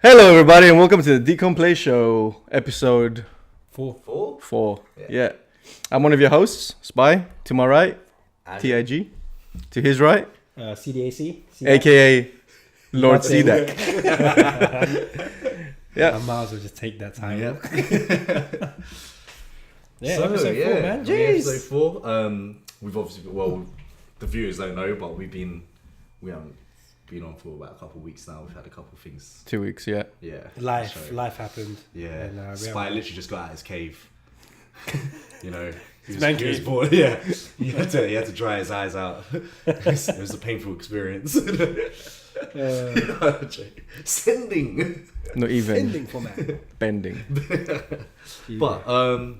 Hello, everybody, and welcome to the Decomplexe Show, episode 4. Yeah. I'm one of your hosts, Spy. To my right, TIG. To his right, CDAC, aka Lord CDAC. Yeah. I might as well just take that time. Yeah. So, episode 4, man. Jeez. Episode 4. We've obviously, the viewers don't know, but we haven't been on for about a couple of weeks now. We've had a couple of things. 2 weeks, yeah. Yeah. Life happened. Yeah. And, Spy literally just got out of his cave. You know, he Thank was you. bored. Yeah. He had to dry his eyes out. It was a painful experience. Sending. Not even Ending format. bending. But,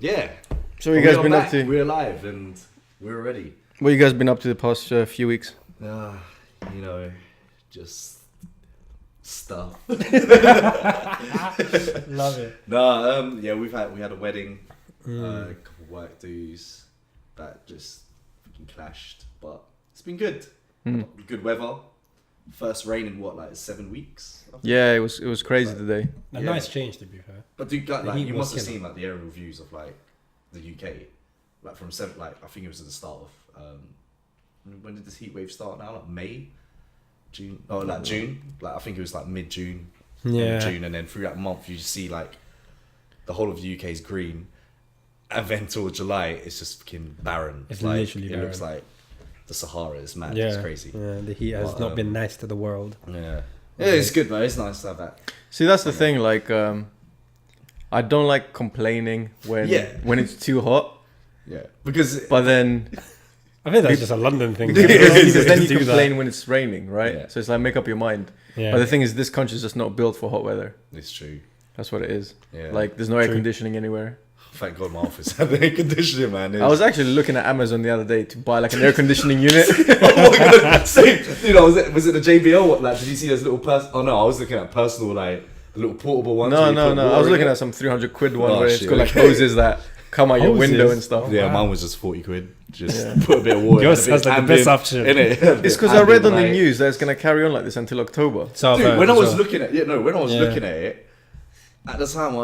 yeah. So, what you guys been up to? We're alive and we're ready. What you guys been up to the past few weeks? You know, just stuff. Love it. Yeah, we had a wedding, a couple of work dues that just fucking clashed, but it's been good. Good weather. First rain in 7 weeks? I think. Yeah, it was crazy today. A nice change, to be fair. But dude, like, heat you was must have killer. seen the aerial views of the UK, from I think it was at the start of when did this heat wave start now? May, June? Oh, June. I think it was mid-June. Yeah. June, and then through that month you just see the whole of the UK is green, and then till July it's just fucking barren. It's literally it barren. looks like the Sahara. Is mad. Yeah. It's crazy. Yeah, the heat has not been nice to the world. Yeah, it's good, man. It's nice to have that. See, that's the thing, I don't like complaining when it's too hot, Yeah, because but then... I think that's just a London thing. because then you Do that. complain when it's raining, right? Yeah. So it's like, make up your mind. Yeah. But the thing is, this country's just not built for hot weather. it's true. That's what it is. Yeah. There's no air True. conditioning anywhere. Thank God my office had the air conditioning, man. I was actually looking at Amazon the other day to buy an air conditioning unit. Oh my God! Same. Dude, was it the JBL? Did you see those little Oh no, I was looking at personal the little portable ones. No. where you put I water was in looking it. at some 300 quid one Oh, where it's shit, got okay. hoses that come out your Hoses? window and stuff. Yeah, Wow. mine was just 40 quid. Just put a bit of water. Yours and a bit sounds like of the best ambient option. in it. It's because I read on the news that it's going to carry on like this until October. So Dude, when I was looking. looking at it, at the time I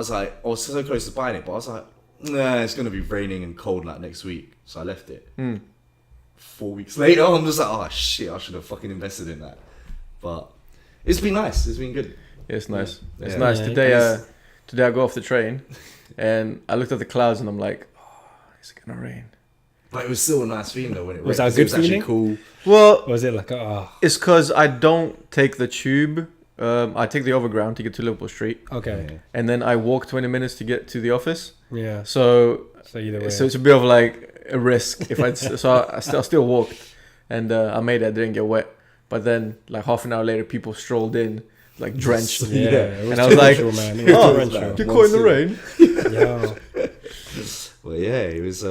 was so close to buying it, but I was like, nah, it's gonna be raining and cold next week, so I left it. 4 weeks later, I'm just like, oh shit, I should have fucking invested in that. But it's been nice. It's been good. Yeah, it's nice. Yeah. It's Yeah. nice. Yeah, Today I go off the train and I looked at the clouds and I'm like, oh, is it going to rain? But it was still a nice feeling though when it Was rained, that a 'cause good it was actually feeling? cool. Well, Was it like, it's because I don't take the tube. I take the overground to get to Liverpool Street. okay. Yeah. And then I walk 20 minutes to get to the office. Yeah. So Either way. it's a bit of a risk if I still walked, and I made it. I didn't get wet, but then half an hour later, people strolled in drenched. Yeah. It was And I was like, torrential, man. It was oh, torrential. you're caught in the rain. Yeah. Well, yeah, it was.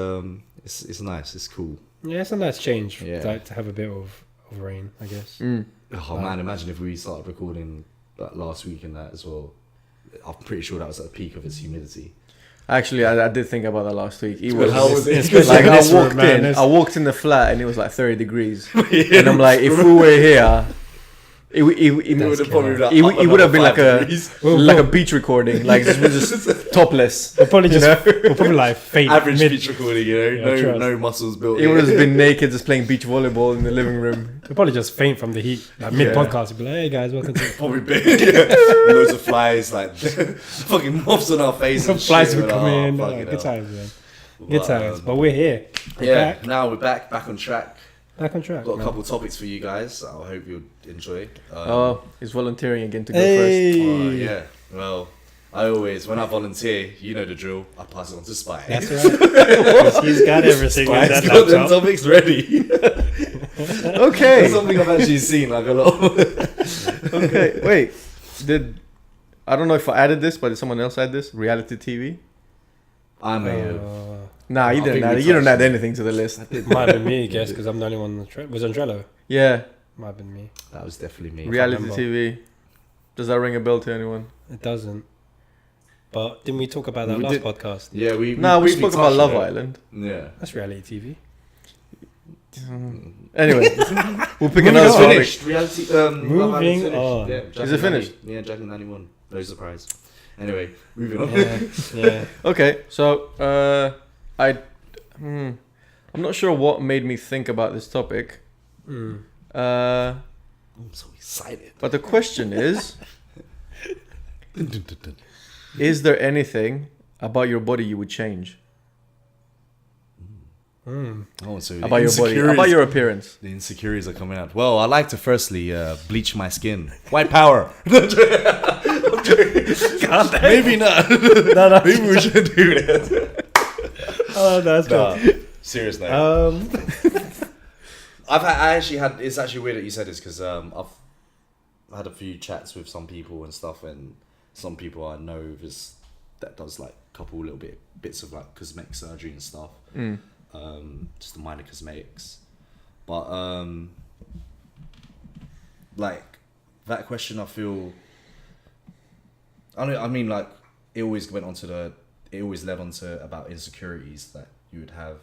It's nice. It's cool. Yeah, it's a nice change Yeah. to have a bit of rain, I guess. Oh man, imagine if we started recording last week and that as well. I'm pretty sure that was at the peak of its humidity. Actually, I did think about that last week. It Well, how was it? Especially in this room, man. I walked in the flat and it was 30 degrees, and I'm like, if we were here, it would have probably it would have been like a Well, beach recording, just topless. We'll probably faint Average mid. beach recording, Yeah, trust. no muscles built. It would have been naked, just playing beach volleyball in the living room. We'll probably just faint from the heat. Mid podcast, we'll be like, hey guys, welcome to Probably big. Loads of flies, fucking moths on our face. some And flies shit. will come in. Fucking Good hell. times, man. Good times. But we're here. We're back. Now we're back on track. Back on track. Got a man. couple topics for you guys. I hope you'll enjoy. He's volunteering again to go Hey. Yeah. Well, when I volunteer, you know the drill. I pass it on to Spy. That's right. He's got everything in Spy's that got them laptop. topics ready. first. Okay. That's something I've actually seen a lot. Of. Okay. Wait. I don't know if I added this, but did someone else add this? Reality TV? I may have. Nah, you I didn't think add we it. You don't touched add it. anything to the list. Might have been me, I guess, because I'm the only one that was on Trello. Yeah. Might have been me. That was definitely me. Reality remember. TV. Does that ring a bell to anyone? It doesn't. But didn't we talk about that We last did. podcast? Yeah, we We spoke about touched Love on it. Island. Yeah. That's reality TV. Anyway, we'll pick Moving another on. topic. Finished. Reality. Love Island's Moving finished. on. Yeah, Is it finished? Yeah, Jack in 91. No surprise. Anyway, moving on. Yeah. Okay, so I'm not sure what made me think about this topic. I'm so excited. But the question is, is there anything about your body you would change? Oh, so About your body, about your appearance. The insecurities are coming out. Well, I like to firstly bleach my skin. White power. I'm joking. Maybe not. No. Maybe we should do that. Oh, that's good. Serious note. I actually had. It's actually weird that you said this because I've had a few chats with some people and stuff, and some people I know that does like a couple little bits of like cosmetic surgery and stuff. Just the minor cosmetics, but like that question, I feel. I mean, like it always led onto about insecurities that you would have,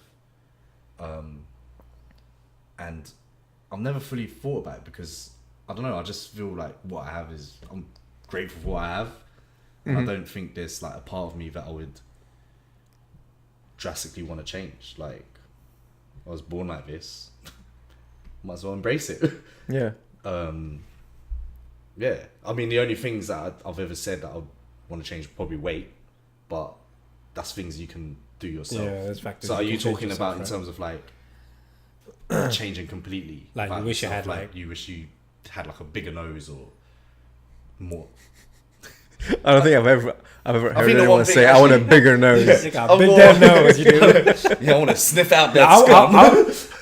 and I've never fully thought about it because I don't know. I just feel like what I have is I'm grateful for what I have, and I don't think there's like a part of me that I would drastically want to change. Like I was born like this, might as well embrace it. Yeah. Yeah. I mean, the only things that I've ever said that I want to change is probably weight, but that's things you can do yourself. Yeah, that's factors. So are you talking yourself, about right? in terms of like changing completely? Like you wish you had like you wish you had like a bigger nose or more. I don't think I've ever heard think the anyone one thing say, "I want a bigger nose." big damn nose. You do. Yeah, I want to sniff out that scum.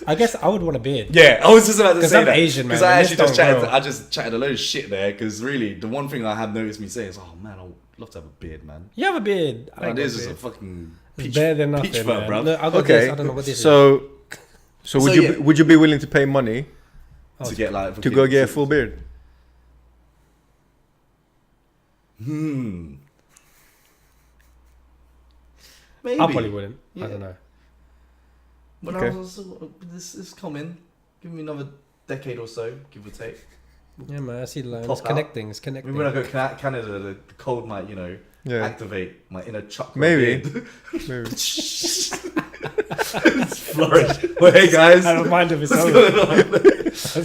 I guess I would want a beard. Yeah, I was just about to say I'm that. Asian, man, Because I and actually this don't just chatted a load of shit there. Because really, the one thing I have noticed me saying is, "Oh man, I'd love to have a beard, man." You have a beard. I Like, like this a is a beard. fucking It's peach, better than nothing, peach fur, man. bro. Look, I got Okay, this. I don't know what this is. so would So, you yeah. would you be willing to pay money To get like to go get a full beard? Maybe. I probably wouldn't. Yeah. I don't know. When Okay. I was this is coming. Give me another decade or so, give or take. Yeah, man. I see the line. Pop It's out. connecting. It's connecting. Maybe when I go to Canada, the cold might, Yeah, activate my inner chakra. Maybe. beard. maybe. It's flourish. Well, hey guys. I don't mind if it's What's over. going on? I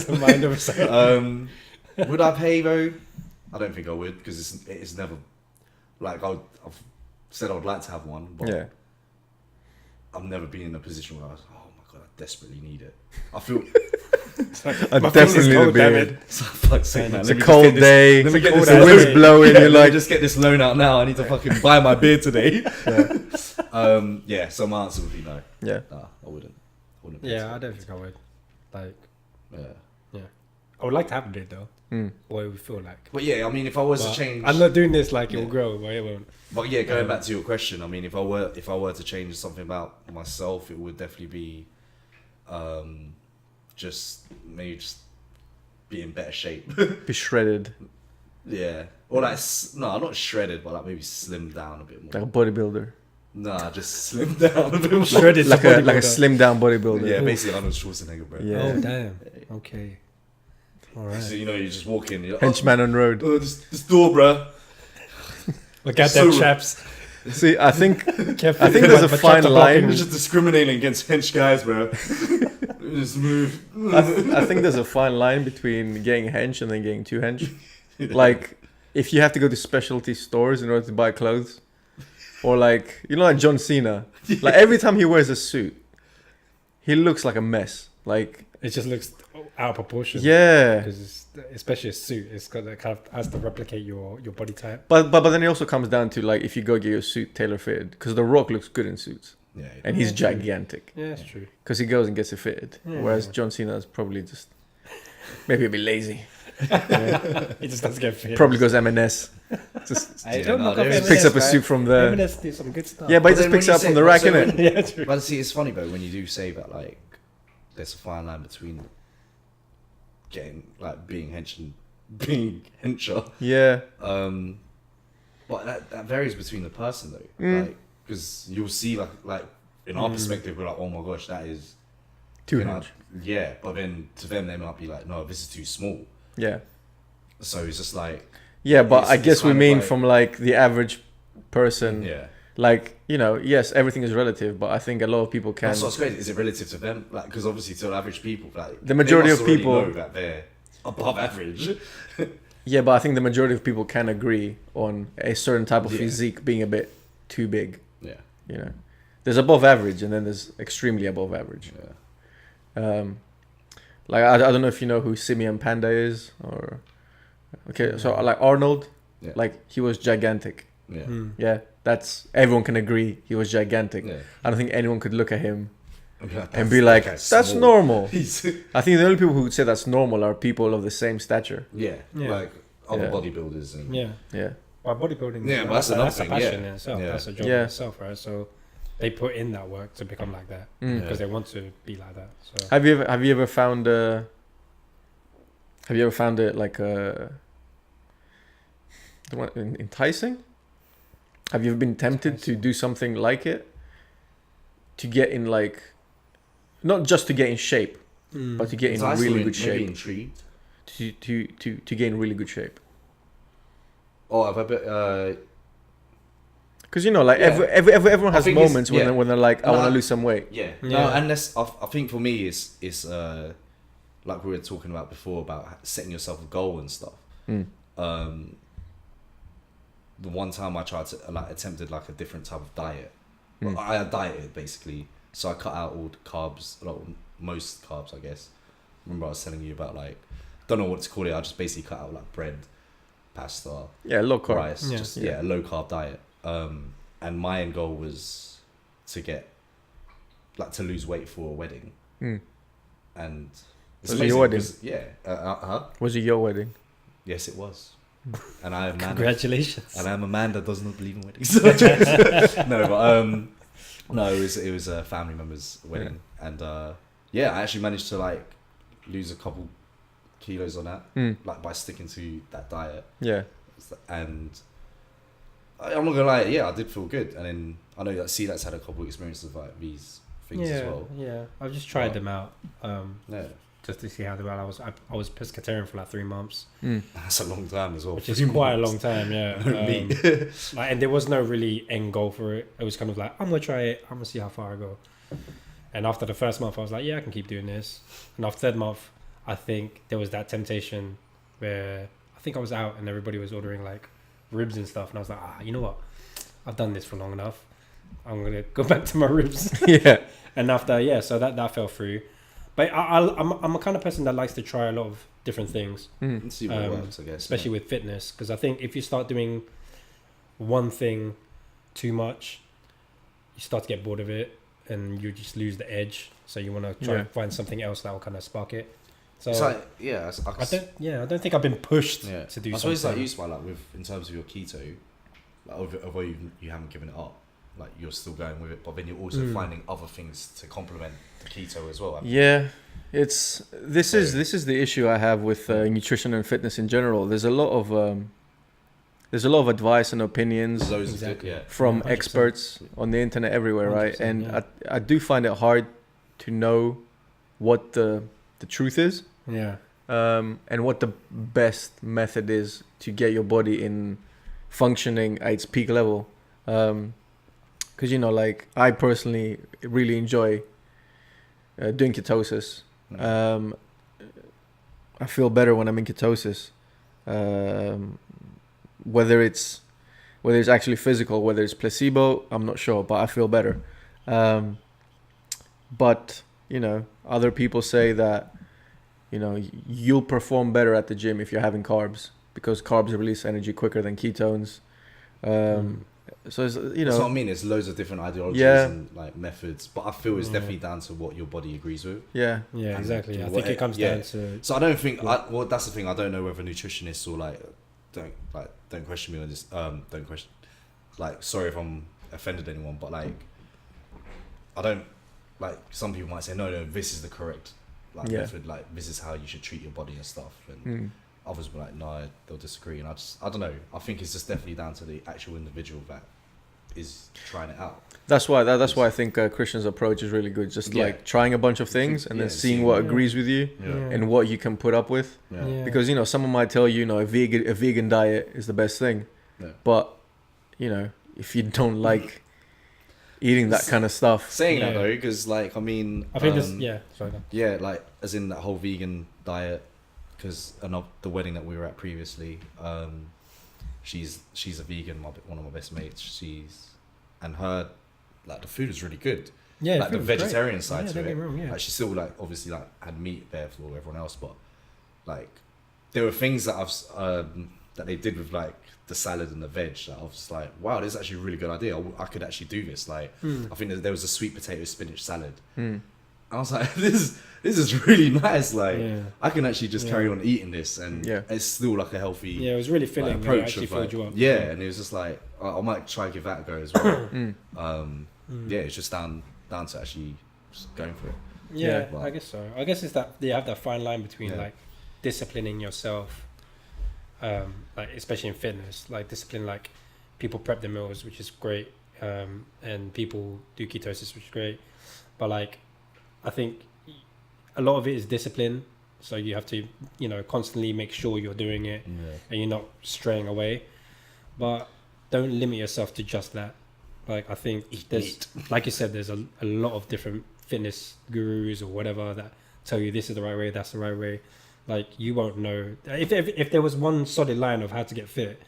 don't mind if it's over. Would I pay though? I don't think I would because it's never like I've said I would like to have one, but Yeah. I've never been in a position where I was, oh my god, I desperately need it. I feel I My definitely fingers need a cold, damn beard. it. so fuck's sake, man. It's Let a me just cold get this- day. Let me get cold this. day. The wind's blowing. Yeah, You're let me like, just get this loan out now. I need to fucking buy my beer today. Yeah. So my answer would be no. yeah. Nah, I wouldn't. Pay Yeah, for I it. don't think I would. Like, Yeah. I would like to have a beard though. Mm. What it would feel like. But yeah, I mean, if I was But to change, I'm not doing this like it will Yeah. grow, but it won't. But yeah, going back to your question, I mean, if I were to change something about myself, it would definitely be, just be in better shape. Be shredded, Yeah, or like no, not shredded, but like maybe slim down a bit more. like a bodybuilder, Nah, just slim down a bit more. Shredded like a bodybuilder. slim down bodybuilder. Yeah, basically Arnold Schwarzenegger, bro. Yeah. Oh damn. Okay. All right. So you just walk in, you're like, Henchman on road. this door, bro. Look at So- them chaps. See, I think Careful. I think there's a But fine chapter line. You're just discriminating against hench guys, bro. Just move. I think there's a fine line between getting hench and then getting too hench. Like, if you have to go to specialty stores in order to buy clothes, or like like John Cena, like every time he wears a suit, he looks like a mess. Like, It just looks out of proportion. yeah. Because especially a suit, it's got that kind of has to replicate your body type. But then it also comes down to like if you go get your suit tailor fitted, because The Rock looks good in suits Yeah. and he's gigantic Yeah, that's true. because he goes and gets it fitted. Yeah. Whereas John Cena is probably just maybe a bit lazy. He just doesn't get fit. Probably goes M&S. Just I Yeah, don't no, look there up is- M&S, picks up a right? suit from there. M&S do some good stuff. Yeah, but he But just then picks when it up you from say- the rack, so innit? Yeah, true. But see, it's funny though when you do say that, like, there's a fine line between being hench and being hencher. Yeah. But that varies between the person though, like, because you'll see like in our perspective, we're like, oh my gosh, that is Too you know, hench. yeah. But then to them, they might be like, no, this is too small. Yeah. So it's just like, Yeah, but I it's guess we kind of mean like- from like the average person. Yeah. Like, you know, yes, everything is relative, but I think a lot of people can. That's what's crazy. Is it relative to them? Like, because obviously to average people, like The majority they of must already people- know that they're above average. Yeah, but I think the majority of people can agree on a certain type of Yeah. physique being a bit too big. Yeah. You know, there's above average, and then there's extremely above average. Yeah. Like I don't know if you know who Simeon Panda is, or okay, so like Arnold, Yeah. like he was gigantic. Yeah. Mm. Yeah, that's everyone can agree he was gigantic. Yeah. I don't think anyone could look at him and That's- be like, that guy's "That's small." normal." He's- I think the only people who would say that's normal are people of the same stature. yeah. Yeah. Like other Yeah. bodybuilders and Yeah. Yeah, Well, bodybuilding. Yeah, but that's another that's thing, a passion yeah. in itself. Yeah. That's a job Yeah. in itself, right? So they put in that work to become like that Mm. because they want to be like that. So Have you ever found it like enticing? Have you ever been tempted to do something like it? To get in like, not just to get in shape, but to get in Enticing really and good maybe shape. intrigued. To get in really good shape. Oh, I've a bit. Because you know, like Yeah. everyone I has think it's- moments yeah. when they're like, I No, want to lose some weight. Yeah. Yeah. No, and that's, I think for me it's like we were talking about before about setting yourself a goal and stuff. Mm. The one time I tried to attempted like a different type of diet. Mm. Well, I had dieted basically, so I cut out all the carbs, most carbs, I guess. Remember I was telling you about like, don't know what to call it. I just basically cut out like bread, pasta, Yeah, low carb. rice, Yeah. just Yeah. a low carb diet. And my end goal was to get to lose weight for a wedding, Mm. and it's Was it amazing your wedding? because- Yeah. Was it your wedding? Yes, it was. And I am a man. congratulations. And I'm a man that does not believe in weddings. No, but no, it was a family member's wedding, and yeah, I actually managed to like lose a couple kilos on that, Mm. like by sticking to that diet. Yeah. And I'm not gonna lie, yeah, I did feel good. And then I know that that's had a couple of experiences of like these things yeah, as well. yeah. I've just tried But- them out, Yeah, just to see how they were. I was pescatarian for like 3 months, Mm. that's a long time as well. which is quite a long time. Yeah, Me. like, and there was no really end goal for it. It was kind of like, I'm gonna try it. I'm gonna see how far I go. And after the first month, I was like, yeah, I can keep doing this. And after third month, I think there was that temptation where I think I was out and everybody was ordering like ribs and stuff, and I was like, you know what? I've done this for long enough. I'm gonna go back to my ribs. Yeah. And after, yeah, so that fell through. But I'm a kind of person that likes to try a lot of different things, Mm. Let's see what works, I guess. especially with fitness, because I think if you start doing one thing too much, you start to get bored of it, and you just lose the edge. So you want to try Yeah. and find something else that will kind of spark it. So It's like, yeah, I don't think I've been pushed yeah. to do I suppose something. like used by like with in terms of your keto, like although you haven't given it up, like you're still going with it, but then you're also finding other things to complement the keto as well. Yeah, this is the issue I have with nutrition and fitness in general. There's a lot of advice and opinions Those Exactly. yeah. from 100%. experts on the internet everywhere, right? 100%, And yeah. I do find it hard to know what the truth is, Yeah. and what the best method is to get your body in functioning at its peak level. Because you know, like I personally really enjoy doing ketosis. I feel better when I'm in ketosis. Whether it's actually physical, whether it's placebo, I'm not sure, but I feel better. But you know, other people say that you know you'll perform better at the gym if you're having carbs because carbs release energy quicker than ketones. So it's, you That's what I know, mean. There's loads of different ideologies Yeah. and like methods, but I feel it's definitely down to what your body agrees with. yeah, Yeah, And exactly. I what think it- it comes yeah. down to So I don't think. Well, that's the thing. I don't know whether nutritionists or don't question me on this. Don't question. Like, sorry if I'm offended anyone, but like, I don't like. Some people might say, no, this is the correct Yeah. method. Like, this is how you should treat your body and stuff. And Mm. others were like, no, they'll disagree. And I don't know. I think it's just definitely down to the actual individual that is trying it out. That's why I think Christian's approach is really good. Just like trying a bunch of things and then seeing what agrees with you and what you can put up with. Yeah. Because someone might tell you, a vegan diet is the best thing, but if you don't like eating that kind of stuff. Saying that though, because like I mean, I think like as in that whole vegan diet, because the wedding that we were at previously, she's a vegan. One of my best mates. And her, like, the food is really good. Yeah, like the vegetarian side to don't it. get me wrong, Like she still like obviously like had meat there for everyone else, but like there were things that that they did with like the salad and the veg that I was just like, wow, this is actually a really good idea. I could actually do this. Like I think there was a sweet potato spinach salad. I was like, this is really nice. Like I can actually just carry on eating this, and it's still like a healthy. Yeah, it was really filling. Like, approach it actually filled you up. Yeah, and it was just like I might try and give that a go as well. Yeah, it's just down to actually just going for it. Yeah, I guess so. I guess it's that you have that fine line between like disciplining yourself, like especially in fitness, like discipline, like people prep their meals, which is great, and people do ketosis, which is great, but like I think a lot of it is discipline, so you have to constantly make sure you're doing it and you're not straying away, but don't limit yourself to just that. Like I think there's like you said, there's a lot of different fitness gurus or whatever that tell you this is the right way, that's the right way. Like you won't know if there was one solid line of how to get fit,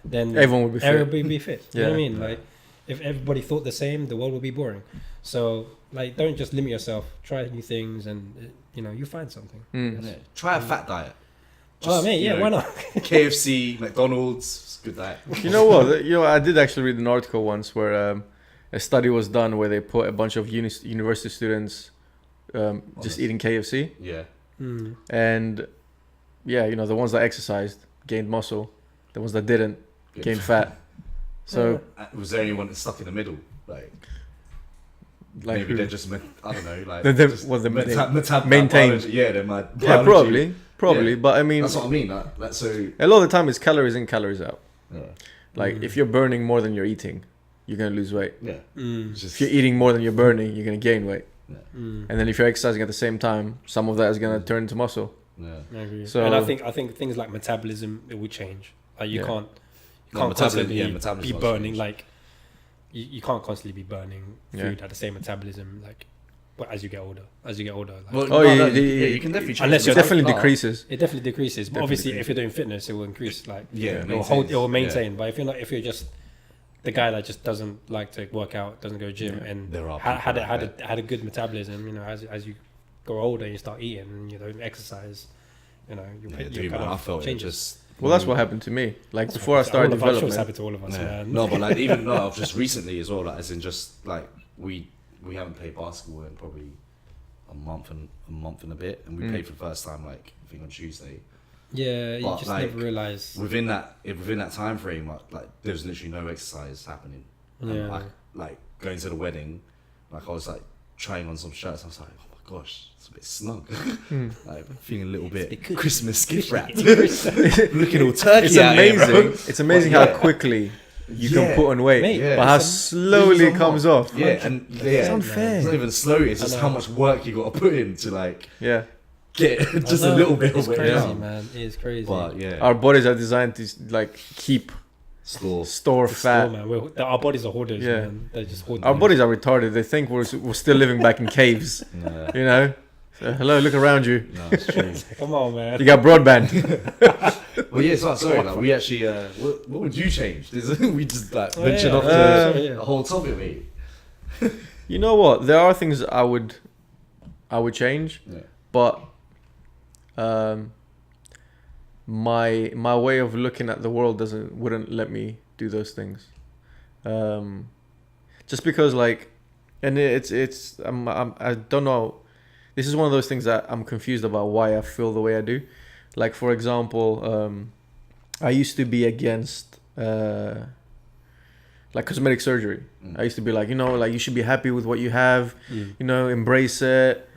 then everyone would be fit. You know what I mean? Like if everybody thought the same, the world would be boring. So like don't just limit yourself, try new things, and you find something. Try a fat diet. Why not? KFC, McDonald's, it's a good diet. You know what? I did actually read an article once where a study was done where they put a bunch of university students just eating KFC. Yeah. And the ones that exercised gained muscle, the ones that didn't gained fat. So was there anyone stuck in the middle? Like maybe who? they're just I don't know, like maintained. They might. Yeah, probably. But I mean, that's what I mean. Like, so a lot of the time it's calories in, calories out. Yeah. Like if you're burning more than you're eating, you're gonna lose weight. Yeah. If you're eating more than you're burning, you're gonna gain weight. Yeah. And then if you're exercising at the same time, some of that is gonna turn into muscle. Yeah. I agree. So and I think things like metabolism, it will change. Like you can't constantly be burning. Like you can't constantly be burning food at the same metabolism. Like, but as you get older, like, you can definitely change. Unless it definitely decreases. It definitely decreases. But obviously, if you're doing fitness, it will increase. Like it will maintain. But if you're just the guy that just doesn't like to work out, doesn't go to gym, and had a good metabolism, as you grow older, you start eating and you don't exercise, you I felt it just. Well, that's what happened to me. Like before I started development. Happened to all of us, man. No, but like just recently as well. Like as in just like we haven't played basketball in probably a month and a bit, and we played for the first time like I think on Tuesday. Yeah, you just never realise within that time frame, like there was literally no exercise happening. And like going to the wedding, like I was like trying on some shirts. I was like, oh my gosh, it's a bit snug. Like feeling a little bit Christmas gift wrapped, looking all turkey. It's amazing. It's amazing how quickly you can put on weight, but how slowly it comes off. Yeah, and it's unfair. It's not even slow. It's just how much work you got to put in to like get just a little bit of weight crazy, down. man. It is crazy. But our bodies are designed to like keep store fat. Man. Our bodies are hoarders. Yeah, man. They're just hoarders. Our bodies are retarded. They think we're still living back in caves. So, hello, look around you. No, it's true. Come on, man. You got broadband. Well, sorry. Like, we actually, what would you change? We just like ventured off the whole topic, mate. You know what? There are things I would change, but my way of looking at the world wouldn't let me do those things. Just because like, and I don't know. This is one of those things that I'm confused about why I feel the way I do. Like for example, I used to be against like cosmetic surgery. I used to be like, like you should be happy with what you have, embrace it.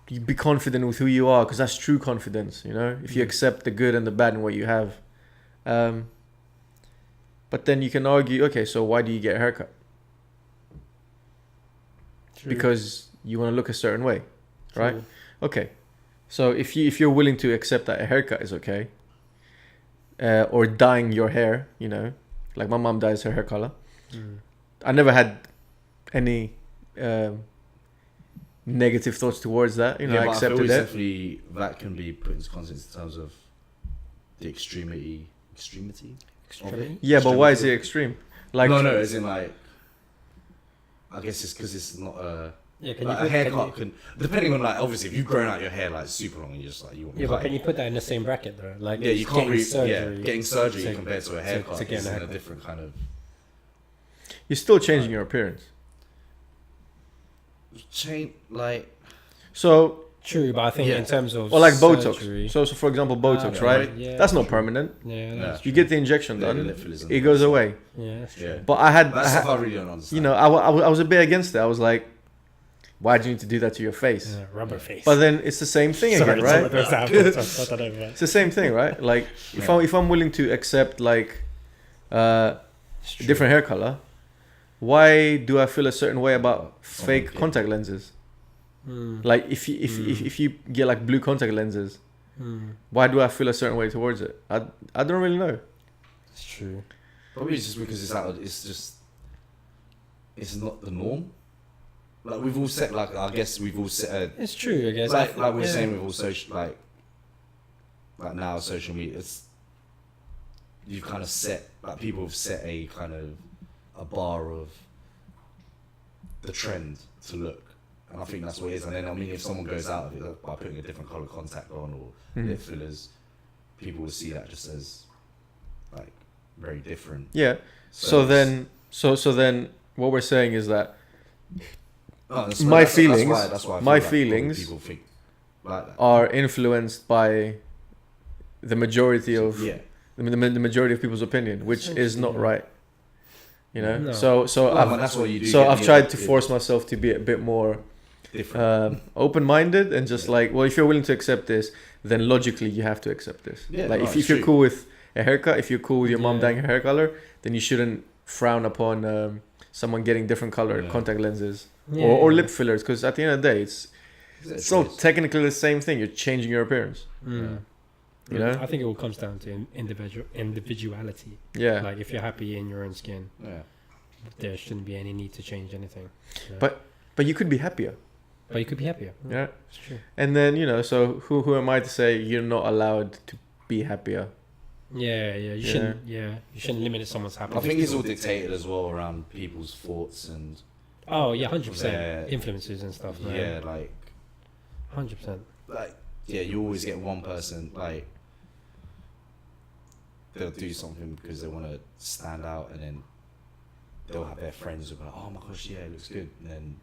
You be confident with who you are, because that's true confidence. If you accept the good and the bad in what you have. But then you can argue, okay, so why do you get a haircut? True. Because you want to look a certain way, right? True. Okay, so if you're willing to accept that a haircut is okay, or dyeing your hair, you know, like my mom dyes her hair color. I never had any negative thoughts towards that. You know, I but accepted feel it. definitely that can be put into context in terms of the extremity. Of it. Yeah, but why is it extreme? Like, no, as in like, I guess it's because it's not a. Yeah, can Like you a put, haircut can, depending on like, obviously, if you've grown out your hair like super long, and you just like you want. yeah, but like, can you put that in the same bracket though? Like, yeah, you can't getting surgery. getting surgery to- compared to a haircut to get is a in a haircut. different kind of you're still changing your appearance. change. Like, So, True, but I think Yeah. in terms of or like surgery, Botox. So for example, Botox, Ah, right? Yeah, That's not permanent. Yeah, Yeah. that's You true. get the injection the done, lip fillers and it the goes rest. away. Yeah, that's true. Yeah, But I had, that's stuff I really don't understand. you know, I was a bit against it. I was like, why do you need to do that to your face? Yeah, rubber face. But then it's the same thing Sorry, again, right? that's what happens. I don't know, It's the same thing, right? Like if I'm willing to accept like different hair color, why do I feel a certain way about fake Okay. contact lenses? Hmm. Like if you get like blue contact lenses, why do I feel a certain way towards it? I don't really know. It's true. Probably just because it's not the norm. Like we've all set, like I guess we've all set It's true, I guess. like we're Yeah. saying with all social like now social media, it's you've kind of set, like people have set a kind of a bar of the trend to look, and I think that's what it is. And then I mean, if someone goes out of it by putting a different color contact on or lip fillers, people will see that just as like very different. Yeah. So then what we're saying is that my feelings that's why I feel my like feelings people think like that. are influenced by the majority of Yeah. the majority of people's opinion, which is not right. You know. No. So Well, and that's what you do. So get I've the- tried to force myself to be a bit more different. open-minded and just like, well, if you're willing to accept this, then logically you have to accept this. Yeah, like no, if it's you're true. cool with a haircut, if you're cool with your mom Yeah. dyeing her hair color, then you shouldn't frown upon someone getting different color Yeah. contact lenses Yeah. or lip fillers, because at the end of the day, it's It's still choice. technically the same thing. You're changing your appearance. Mm. You know? I think it all comes down to individuality. Yeah. Like if you're happy in your own skin, Yeah. there shouldn't be any need to change anything. you know? But you could be happier. But you could be happier. Yeah. It's true. And then, you know, so who am I to say you're not allowed to be happier? Yeah. You shouldn't. Yeah, you shouldn't limit someone's I happiness. think it's all dictated as well around people's thoughts and Oh yeah, 100%. Yeah. Influences and stuff. Man. yeah, like 100%. yeah, you always get one person like they'll do something because they want to stand out, and then they'll have their friends who go, "Oh my gosh, yeah, it looks good," and then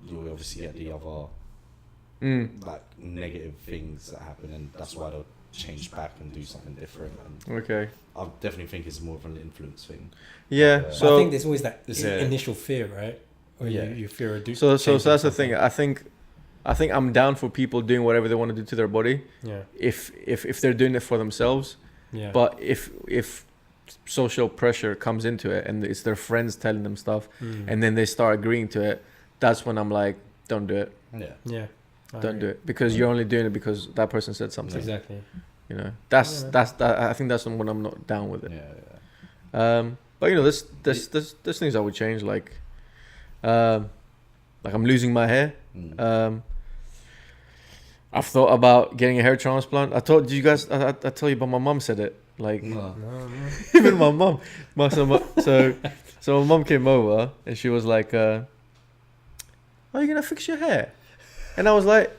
you'll obviously get the other like negative things that happen, and that's why they'll change back and do something different. And Okay. I definitely think it's more of an influence thing. Yeah. Yeah. So I think there's always that Yeah. initial fear, right? Where Yeah. you fear a So changing that's the something. thing. I think I'm down for people doing whatever they want to do to their body Yeah. if they're doing it for themselves. Yeah. But if social pressure comes into it and it's their friends telling them stuff and then they start agreeing to it, that's when I'm like, don't do it. Yeah. Yeah. I Don't agree. do it because you're only doing it because that person said something. Exactly. You know, that's Yeah. that. I think that's when I'm not down with it. Yeah. But you know, there's things I would change, like I'm losing my hair. I've thought about getting a hair transplant. I told you guys. I tell you, but my mom said it. Like No. No. even my mom. So my mom came over and she was like, "Are you gonna fix your hair?" And I was like,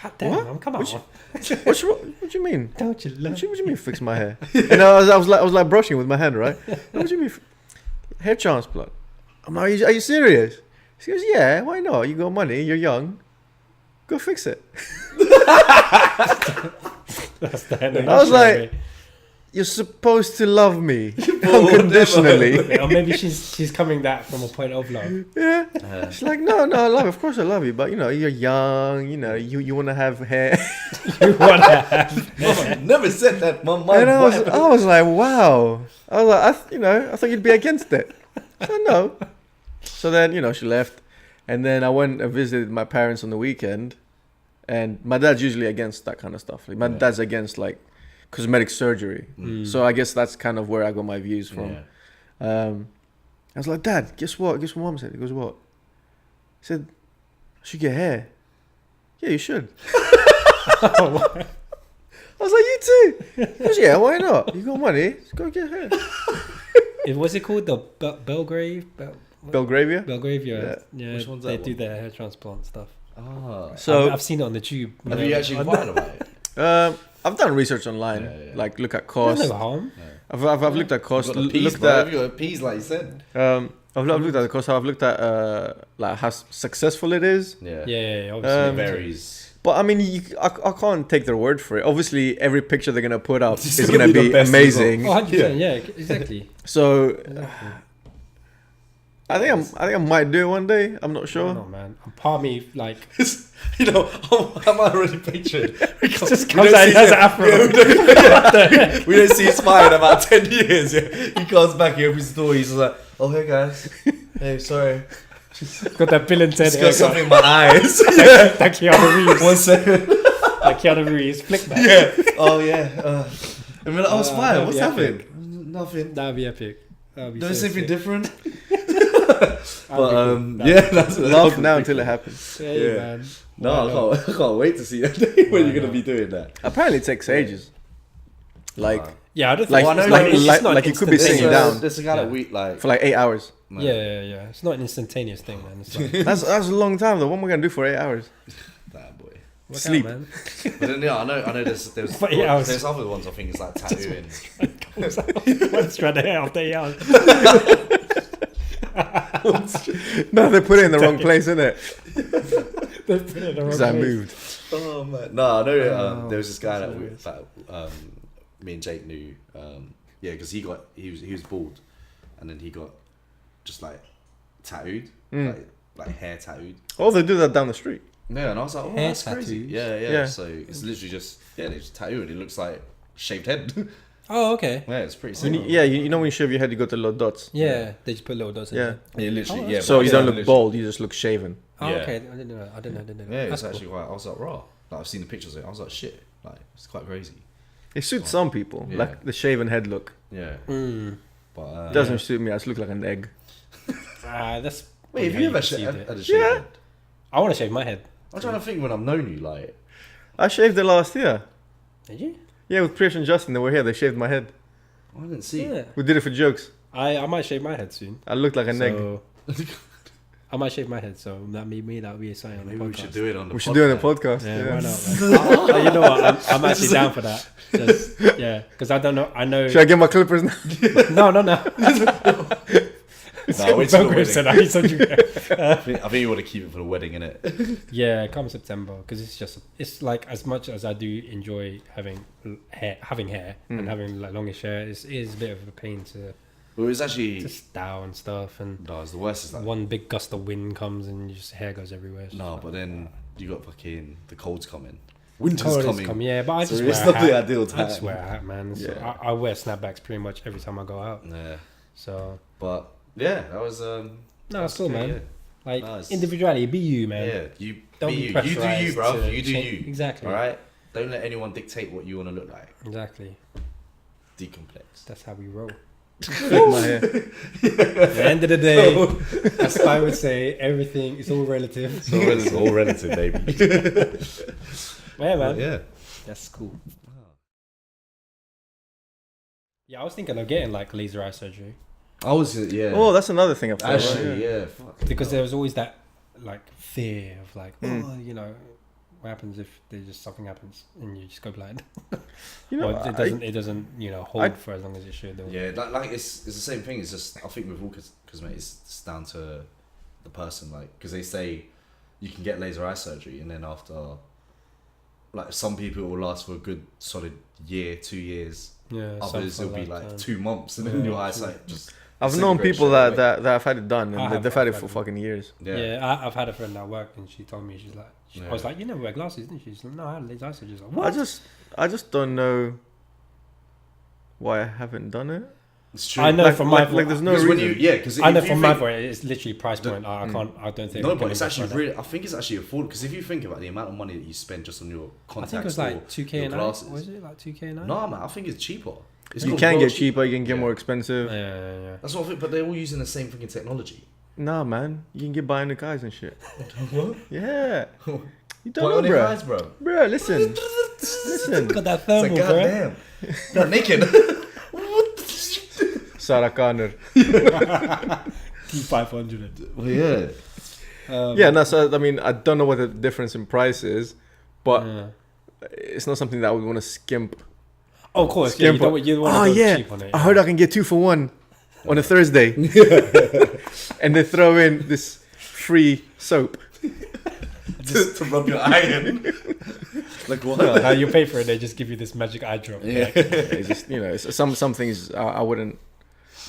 God damn, What? man, come on. What do you mean? Don't you love What do you mean fix my hair? And I was like brushing with my hand, right? What do you mean hair transplant? I'm like, are you serious? She goes, yeah. Why not? You got money. You're young. Go fix it. That's the end of I was the like- you're supposed to love me unconditionally. Or maybe she's coming that from a point of love. Yeah. She's like, no, I love. Of course, I love you, but you know, you're young. You know, you want to have hair. You wanna have Mama never said that. My And I was like, wow. I was like, I thought you'd be against it. So no. So then, you know, she left, and then I went and visited my parents on the weekend, and my dad's usually against that kind of stuff. Like, my dad's against like cosmetic surgery. So I guess that's kind of where I got my views from. I was like, Dad, guess what? Guess what Mom said? He goes, what? He said, I should get hair. Yeah, you should. I was like, you too? He goes, yeah, why not? You got money, just go get hair. Was it called the Belgrave? Belgravia? Belgravia. Yeah, Which one's they that do one? their hair transplant stuff. So I've seen it on the tube. have you actually inquired about it? I've done research online, like look at cost. There's no harm. I've looked at cost. You've got the peas, Looked bro. at You've got the peas, like you said. I've looked at the cost. I've looked at like how successful it is. Yeah, obviously. It varies. But I mean, I can't take their word for it. Obviously, every picture they're gonna put up It's is gonna gonna be the be best amazing. Oh, 100%, yeah, exactly. So I think I might do it one day. I'm not sure. No, man. Part of me, like, You know, I'm already pictured. just comes out, he has an afro. We don't see his smile in about 10 years. Yeah. He comes back, he opens the door, he's just like, oh, hey guys. Hey, sorry. Got that Bill and Ted Just got haircut. something in my eyes. Like Keanu Reeves. 1 second. Like Keanu Reeves. Flick back. Yeah. Oh, yeah. And we're like, oh, it's fine. that'd What's be happening? Nothing. That'd be epic. That'd be Don't so say anything sick. different. That'd But, be yeah, that's Laugh now until it happens. cool. Hey, yeah. man. No, I can't wait to see that day when Why you're going to not? be doing that. Apparently, it takes ages. Like Yeah, I don't think Like- Well, I know, like- it's like- not like an you could be sitting instantaneous- down. There's a guy that we like. for like 8 hours. Man. Yeah. It's not an instantaneous thing, man. It's like, That's a long time though. What am I gonna do for 8 hours? That boy. work Sleep. out, man. But then, yeah, I know there's For 8 hours. there's other ones I think it's like tattooing. What's trying to hair after 8 hours? No, they put it in the wrong place, isn't it? They put it in the wrong Because I place. moved. Oh man, no, I know. There was this guy that's that me and Jake knew. Yeah, because he was bald, and then he got just like tattooed, like hair tattooed. Oh, they do that down the street. Yeah, and I was like, oh, Hair that's crazy. tattoos? Yeah. So it's literally just they just tattoo it. It looks like shaved head. Oh, okay. Yeah, it's pretty When simple. you know when you shave your head, you got the little dots. Yeah, they just put little dots in Yeah. there. Yeah, literally. Oh, yeah. So but you don't literally- look bald. You just look shaven. Oh, Yeah. okay. I didn't know. I didn't know. Yeah, That's it's actually quite. I was like, raw. Like I've seen the pictures of it. I was like, shit. Like it's quite crazy. It suits some people, Yeah. like the shaven head look. Yeah, cool. but It doesn't suit me. I just look like an egg. That's. wait, have how you ever perceived had it. a shaved Yeah. head? I want to shave my head. I'm trying to think when I've known you. Like, I shaved it last year. Did you? Yeah, with Prish and Justin, they were here. They shaved my head. I didn't see. Yeah. We did it for jokes. I might shave my head soon. I looked like an egg. So I might shave my head. So that would be a sign on the Maybe podcast. we should do it on the. We should do it on the podcast. podcast. Yeah, Yeah. why not? Man? You know what? I'm actually down for that. Just, yeah, because I don't know. I know. Should I get my clippers now? No. No, wait till the Belgrave said wedding. that. He said you- I think you want to keep it for the wedding, innit? Yeah, come September, because it's like as much as I do enjoy having hair, and having like longish hair, it is a bit of a pain to Well, it's actually style and stuff, and no. It's the worst. Is like one big gust of wind comes and your hair goes everywhere. It's no, just but like, then you got fucking the cold's coming. cold Winter's is coming. coming. Yeah, but I So just it's wear a not the hat. ideal I just time. wear a hat, man. So Yeah. I wear snapbacks pretty much every time I go out. Yeah, So but yeah, that was no, it's cool, good, man. yeah. Like Nice. individuality, be you, man. Yeah, you Don't be be you. You do you, pressurised bro. to You do change- you. Exactly. All right. Don't let anyone dictate what you want to look like. Exactly. Decomplex. That's how we roll. Flick my hair. At the end of the day, as I would say, everything is all relative. It's all relative, baby. Yeah, man. Yeah. That's cool. Yeah, I was thinking of getting like laser eye surgery I was yeah. Oh, that's another thing I've thought about. Actually, yeah. Fuck. because there was always that like fear of like, oh, you know, what happens if there's just something happens and you just go blind? You know, Or it doesn't you know hold for as long as it should. Or, Yeah, like it's the same thing. It's just I think with all cosmetics, it's down to the person. Like because they say you can get laser eye surgery and then after like some people it will last for a good solid year, 2 years. Yeah. Others some it'll be for like lifetime. 2 months, and then your eyesight just. I've known disintegrates people straight that, away. that have had it done, and they've had it I've for had fucking years. Yeah, I've had a friend at work, and she told me I was Yeah. like, you never wear glasses, didn't you? She's like, no, I had lazy eyesight. She's like, what? I just don't know why I haven't done it. It's true. I know Like- from my like there's no because when reason. you, because I know from my point, it's literally price point. I can't. I don't think. No, I but can it's even actually afford that. really. I think it's actually affordable because if you think about the amount of money that you spend just on your I contacts, think it was or like 2K your a night. glasses. Was it like 2K a night? No, man, I think it's cheaper. It's You got can well get cheap- cheaper, you can get Yeah. more expensive. Yeah. That's what I think, but they're all using the same freaking technology. Nah, man, you can get bionic eyes and shit. What? Yeah, you don't Bionic know, bro. eyes, bro. Bro, listen. Got that It's thermal, like, bro. goddamn. They're naked. Sarah Connor. T500. Well, yeah. Yeah, no. So I mean, I don't know what the difference in price is, but Yeah. it's not something that I would want to skimp. Oh, of course. Yeah, Skimp on. you don't want Oh to go yeah, cheap on it. I heard I can get 2 for 1 on a Thursday, and they throw in this free soap. to rub your eye in. Like what? Now you pay for it, they just give you this magic eye drop. Yeah. It's just it's some things I wouldn't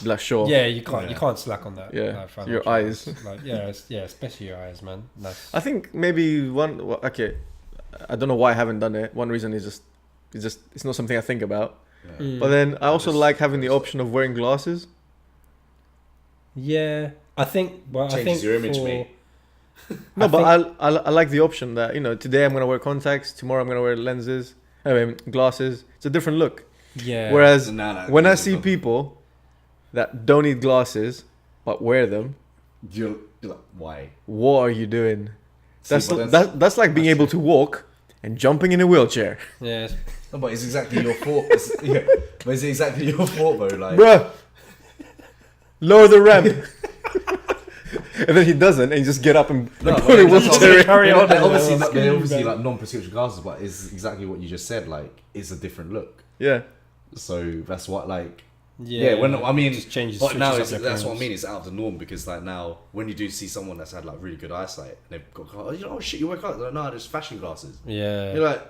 be like sure. Yeah, you can't. Yeah. You can't slack on that. Yeah, like, financial your eyes. wise. Like, especially your eyes, man. That's, I think maybe okay, I don't know why I haven't done it. One reason is it's not something I think about. Yeah. But then I also Just- like having the option of wearing glasses. yeah, I think. Well, I Changes think your image, for- mate. No, I but think- I like the option that today I'm gonna wear contacts, tomorrow I'm gonna wear lenses, glasses. It's a different look. Yeah. Whereas Nah, when I that's see a- people that don't need glasses but wear them, you're like, why? what are you doing? See, That's but that's like being able to walk and jumping in a wheelchair, Yeah. No, but it's exactly your fault. But it's exactly your fault, though. Like, bruh. Lower the ramp. And then he doesn't, and he just get up and No, put but a that's what I wheelchair. mean. Carry on. They're obviously, Yeah. they're obviously like non-prescription glasses, but it's exactly what you just said. Like, it's a different look. Yeah. So that's what, like, Yeah. when I mean, just changes. but now switches it's, up their that's what I appearance. mean. It's out of the norm because like now, when you do see someone that's had like really good eyesight, and they've got oh shit, you work out? They're like, no, there's fashion glasses. Yeah. You're like,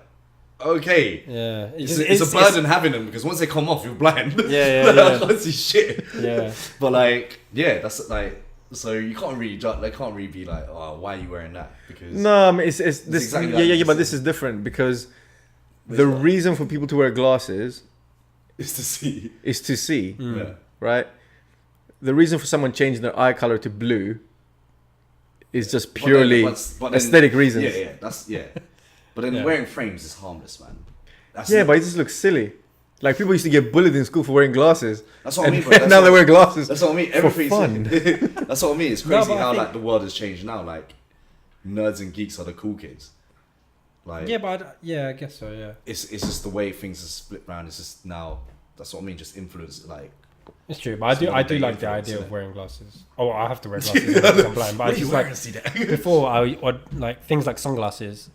okay. Yeah. It's a burden having them because once they come off, you're blind. Yeah, I can't see shit. Yeah. But like, yeah, that's like, so you can't really judge. They can't really be like, oh, why are you wearing that? Because No, I mean, it's this. exactly Yeah, like yeah, you but said. this is different because It's the what? reason for people to wear glasses it's to see. is to see, Yeah. right? The reason for someone changing their eye color to blue is just But then- purely but then- aesthetic reasons. Yeah, that's yeah. But then Yeah. wearing frames is harmless, man. That's Yeah, but it just looks silly. Like people used to get bullied in school for wearing glasses, that's what I and mean. Bro. That's now what, they wear glasses. That's what I mean. for Everything's fun. that's what I mean. It's No, crazy but I how think- like the world has changed now. Like nerds and geeks are the cool kids. Like Yeah, but I guess so. Yeah. it's just the way things are split around. It's just now. That's what I mean. Just influence like. It's true, but I do Somebody like the influence, idea innit? of wearing glasses. Oh, I have to wear glasses because I'm blind. But I What are you just wearing like to see that? before I would like things like sunglasses.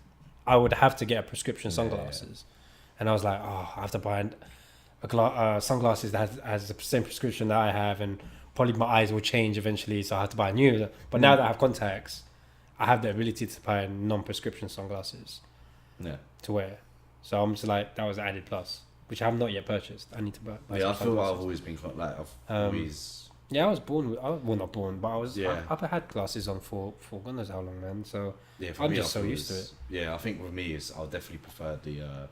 I would have to get a prescription sunglasses, and I was like, oh, I have to buy sunglasses that has the same prescription that I have, and probably my eyes will change eventually, so I have to buy new. But now that I have contacts, I have the ability to buy non-prescription sunglasses Yeah. to wear. So I'm just like, that was an added plus, which I have not yet purchased. I need to buy. Yeah, I some feel like I've sunglasses. always been quite like I've Um, always. Yeah, I was born with. Well, not born, but I was. Yeah. I've had glasses on for God knows how long, man. So Yeah, for I'm me, just I so feel used to it's- Yeah, I think with me is I'll definitely prefer the long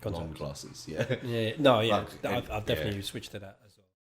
contacts. glasses. Yeah. Yeah, no, yeah, Like, I've definitely switched to that.